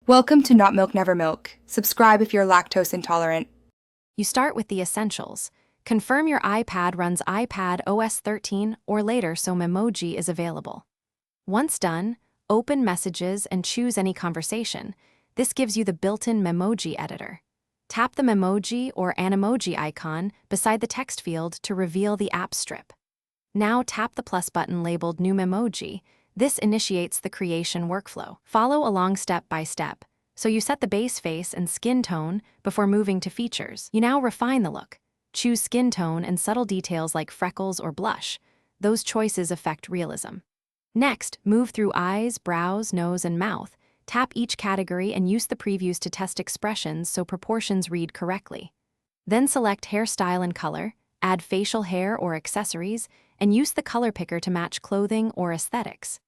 Welcome to Not Milk Never Milk. Subscribe if you're lactose intolerant. You start with the essentials. Confirm your iPad runs iPad OS 13 or later so Memoji is available. Once done, open Messages and choose any conversation. This gives you the built-in Memoji editor. Tap the Memoji or Animoji icon beside the text field to reveal the app strip. Now tap the plus button labeled New Memoji. This initiates the creation workflow. Follow along step by step. So you set the base face and skin tone before moving to features. You now refine the look. Choose skin tone and subtle details like freckles or blush. Those choices affect realism. Next, move through eyes, brows, nose, and mouth. Tap each category and use the previews to test expressions so proportions read correctly. Then select hairstyle and color, add facial hair or accessories, and use the color picker to match clothing or aesthetics.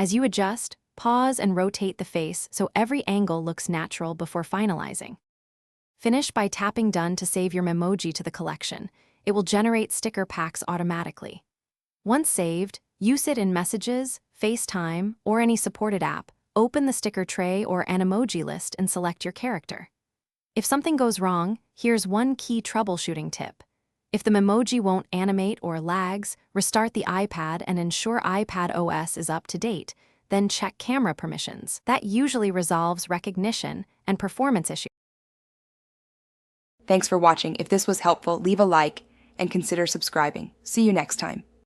As you adjust, pause and rotate the face so every angle looks natural before finalizing. Finish by tapping Done to save your Memoji to the collection. It will generate sticker packs automatically. Once saved, use it in Messages, FaceTime, or any supported app. Open the sticker tray or Animoji list and select your character. If something goes wrong, here's one key troubleshooting tip. If the Memoji won't animate or lags, restart the iPad and ensure iPad OS is up to date. Then check camera permissions. That usually resolves recognition and performance issues. Thanks for watching. If this was helpful, leave a like and consider subscribing. See you next time.